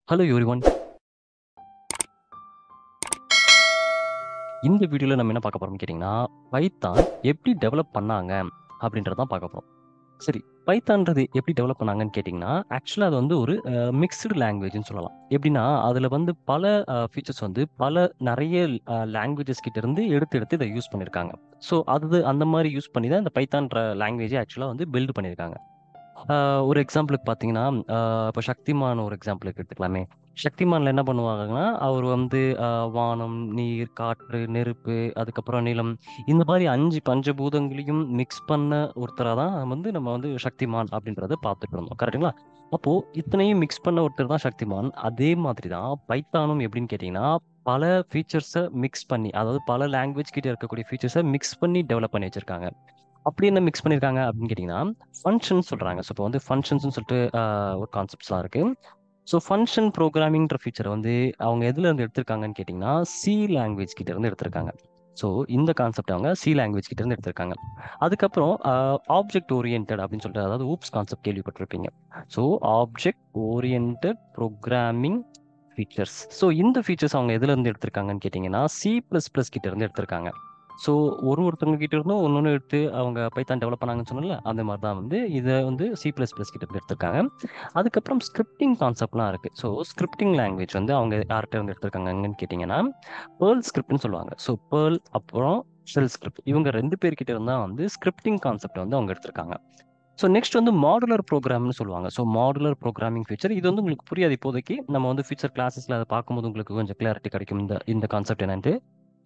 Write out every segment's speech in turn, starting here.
Hello everyone. இந்த வீடியோல நம்ம என்ன பார்க்க போறோம்னு கேட்டீங்கன்னா, பைத்தான் எப்படி டெவலப் பண்ணாங்க அப்படின்றத தான் பார்க்க போறோம். சரி, பைத்தான்றது எப்படி டெவலப் பண்ணாங்கன்னு கேட்டீங்கன்னா, ஆக்சுவலா அது வந்து ஒரு மிக்ஸ்டு லாங்குவேஜ்ன்னு சொல்லலாம். எப்படின்னா, அதுல வந்து பல ஃபீச்சர்ஸ் வந்து நெறைய லாங்குவேஜஸ் கிட்ட இருந்து எடுத்து எடுத்து இத யூஸ் பண்ணியிருக்காங்க. ஸோ, அந்த மாரி யூஸ் பண்ணி தான் இந்த பைத்தான்ற லாங்குவேஜே ஆக்சுவலா வந்து பில்ட் பண்ணியிருக்காங்க. ஆ ஒரு எக்ஸாம்பிளுக்கு பார்த்தீங்கன்னா, ஆ இப்ப சக்திமான் ஒரு எக்ஸாம்பிளுக்கு எடுத்துக்கலாமே. சக்திமான்ல என்ன பண்ணுவாங்கன்னா, அவர் வந்து வானம், நீர், காற்று, நெருப்பு, அதுக்கப்புறம் நிலம் இந்த மாரி 5 பஞ்சபூதங்களையும் மிக்ஸ் பண்ண ஒருத்தரா தான் நம்ம வந்து சக்திமான் அப்படின்றத பார்த்துட்டு இருந்தோம். கரெக்ட்டுங்களா? அப்போ இத்தனையும் மிக்ஸ் பண்ண ஒருத்தர் தான் சக்திமான். அதே மாதிரி தான் பைத்தானும் எப்படின்னு கேட்டீங்கன்னா, பல ஃபீச்சர்ஸ மிக்ஸ் பண்ணி, அதாவது பல லாங்குவேஜ் கிட்ட இருக்கக்கூடிய ஃபீச்சர்ஸ மிக்ஸ் பண்ணி டெவலப் பண்ணி வச்சிருக்காங்க. அப்படி என்ன மிக்ஸ் பண்ணியிருக்காங்க அப்படின்னு கேட்டீங்கன்னா, ஃபங்ஷன் சொல்றாங்க. ஸோ, இப்போ வந்து ஃபங்ஷன்ஸ்ன்னு சொல்லிட்டு ஒரு கான்செப்ட்ஸ்லாம் இருக்கு. ஸோ, ஃபங்ஷன் புரோகிராமிங்ன்ற ஃபீச்சர வந்து அவங்க எதுலருந்து எடுத்திருக்காங்கன்னு கேட்டீங்கன்னா, சி லாங்குவேஜ் கிட்ட இருந்து எடுத்திருக்காங்க. ஸோ, இந்த கான்செப்ட் அவங்க சி லாங்குவேஜ் கிட்ட இருந்து எடுத்திருக்காங்க. அதுக்கப்புறம் ஆப்ஜெக்ட் ஓரியன்டட் அப்படின்னு சொல்லிட்டு அதாவது ஊப்ஸ் கான்செப்ட் கேள்விப்பட்டிருப்பீங்க. So, object oriented programming features. So, இந்த ஃபீச்சர்ஸ் அவங்க எதுலருந்து எடுத்திருக்காங்கன்னு கேட்டீங்கன்னா, சி பிளஸ் பிளஸ் கிட்ட இருந்து எடுத்திருக்காங்க. ஸோ, ஒருத்தவங்க கிட்ட இருந்தும் ஒண்ணொண்ணு எடுத்து அவங்க பைத்தான் டெவலப் பண்ணாங்கன்னு சொன்னேன்ல, அந்த மாரி தான் வந்து இத வந்து சி பிளஸ் பிளஸ் கிட்ட இருந்து எடுத்திருக்காங்க. அதுக்கப்புறம் ஸ்கிரிப்டிங் கான்செப்ட்லாம் இருக்கு. ஸோ, ஸ்கிரிப்டிங் லாங்குவேஜ் வந்து அவங்க யார்ட்ட இருந்து எடுத்திருக்காங்கன்னு கேட்டீங்கன்னா, பெர்ல் ஸ்கிரிப்ட்ன்னு சொல்லுவாங்க. ஸோ, பெர்ல் அப்புறம் ஷெல் ஸ்கிரிப்ட். இவங்க 2 பேர்கிட்ட இருந்து தான் வந்து ஸ்கிரிப்டிங் கான்செப்ட்ட வந்து அவங்க எடுத்திருக்காங்க. ஸோ, நெக்ஸ்ட் வந்து மாடுலர் புரோகிராம்ன்னு சொல்லுவாங்க. ஸோ, மாடுலர் புரோகிராமிங் ஃபீச்சர் இது வந்து உங்களுக்கு புரியாது இப்போதைக்கு. நம்ம வந்து ஃபியூச்சர் கிளாஸஸ்ல அத பார்க்கும்போது உங்களுக்கு கொஞ்சம் கிளாரிட்டி கிடைக்கும். இந்த இந்த கான்செப்ட் என்னன்ட்டு.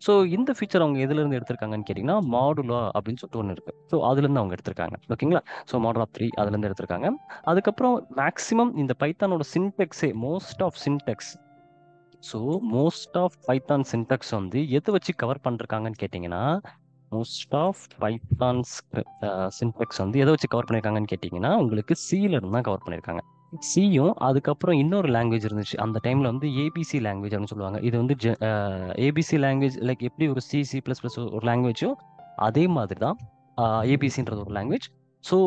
ஸோ, இந்த ஃபீச்சர் அவங்க எதுலருந்து எடுத்திருக்காங்கன்னு கேட்டீங்கன்னா, மாடுலா அப்படின்னு சொல்லிட்டு ஒண்ணு இருக்கு. ஸோ, அதுலருந்து அவங்க எடுத்திருக்காங்க. ஓகேங்களா? ஸோ, மாடல் ஆஃப் 3 அதுலருந்து எடுத்திருக்காங்க. அதுக்கப்புறம் மேக்ஸிமம் இந்த பைத்தானோட சின்டாக்ஸே மோஸ்ட் ஆஃப் பைத்தான் சின்டாக்ஸ் வந்து எத வச்சு கவர் பண்ணிருக்காங்கன்னு கேட்டீங்கன்னா, மோஸ்ட் ஆஃப் பைத்தான்ஸ் சின்டாக்ஸ் வந்து எத வச்சு கவர் பண்ணியிருக்காங்கன்னு கேட்டீங்கன்னா, உங்களுக்கு சில இருந்து தான் கவர் பண்ணியிருக்காங்க. சியும் அதுக்கப்புறம் இன்னொரு லாங்குவேஜ் இருந்துச்சு. அந்த டைம்ல வந்து ஏபிசி லாங்குவேஜ் அப்படின்னு சொல்லுவாங்க. இது வந்து ஏபிசி லாங்குவேஜ் லைக் எப்படி ஒரு சி, சி பிளஸ் பிளஸ் ஒரு லாங்குவேஜோ அதே மாதிரி தான் ஏபிசின்றது ஒரு லாங்குவேஜ். ஸோ,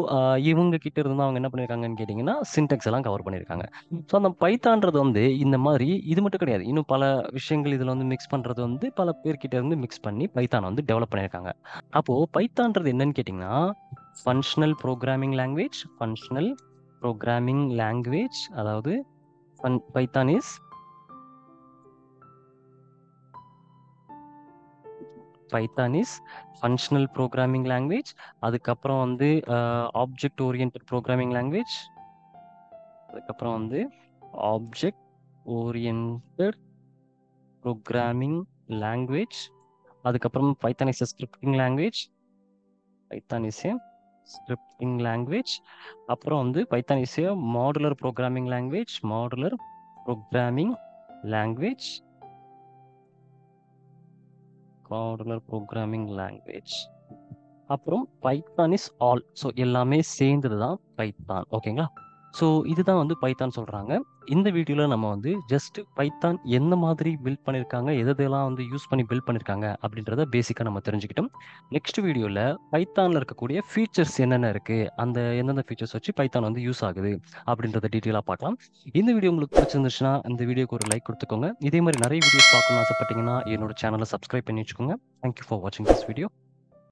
இவங்க கிட்ட இருந்து தான் அவங்க என்ன பண்ணியிருக்காங்கன்னு கேட்டீங்கன்னா, சின்டாக்ஸ் எல்லாம் கவர் பண்ணியிருக்காங்க. ஸோ, அந்த பைத்தான்றது வந்து இந்த மாரி இது மட்டும் கிடையாது. இன்னும் பல விஷயங்கள் இதுல வந்து மிக்ஸ் பண்றது வந்து பல பேர்கிட்ட இருந்து மிக்ஸ் பண்ணி பைத்தான வந்து டெவலப் பண்ணியிருக்காங்க. அப்போ பைத்தான்றது என்னன்னு கேட்டீங்கன்னா, ஃபங்ஷனல் புரோகிராமிங் லாங்குவேஜ் அதாவது Python is Python is functional programming language. அதுக்கப்புறம் வந்து ஆப்ஜெக்ட் ஓரியன்டட் புரோகிராமிங் லாங்குவேஜ். அதுக்கப்புறம் வந்து ஆப்ஜெக்ட் ஓரியன்டட் புரோகிராமிங் லாங்குவேஜ். அதுக்கப்புறம் Python is a scripting language. Python is a scripting language. அப்புறம் வந்து Python is a modular programming language. Modular programming language. Modular programming language. அப்புறம் Python is all. So, எல்லாமே சேர்ந்தது தான் Python. ஓகேங்களா? So, இதுதான் வந்து பைத்தான் சொல்றாங்க. இந்த வீடியோல நம்ம வந்து ஜஸ்ட் பைத்தான் எந்த மாதிரி பில்ட் பண்ணியிருக்காங்க, எதெல்லாம் வந்து யூஸ் பண்ணி பில்ட் பண்ணியிருக்காங்க அப்படின்றத பேசிக்கா நம்ம தெரிஞ்சுக்கிட்டோம். நெக்ஸ்ட் வீடியோல பைத்தான்ல இருக்கக்கூடிய ஃபீச்சர்ஸ் என்னென்ன இருக்கு, அந்த எந்தெந்த ஃபீச்சர்ஸ் வச்சு பைத்தான் வந்து யூஸ் ஆகுது அப்படின்றத டீட்டெயிலா பார்க்கலாம். இந்த வீடியோ உங்களுக்கு பிடிச்சிருந்துச்சுன்னா, இந்த வீடியோக்கு ஒரு லைக் கொடுத்துக்கோங்க. இதே மாதிரி நிறைய வீடியோஸ் பார்க்கணும்னு ஆசைப்பட்டீங்கன்னா, என்னோட சேனலை சப்ஸ்கிரைப் பண்ணி வச்சுக்கோங்க. தேங்க்யூ ஃபார் வாட்சிங் திஸ் வீடியோ.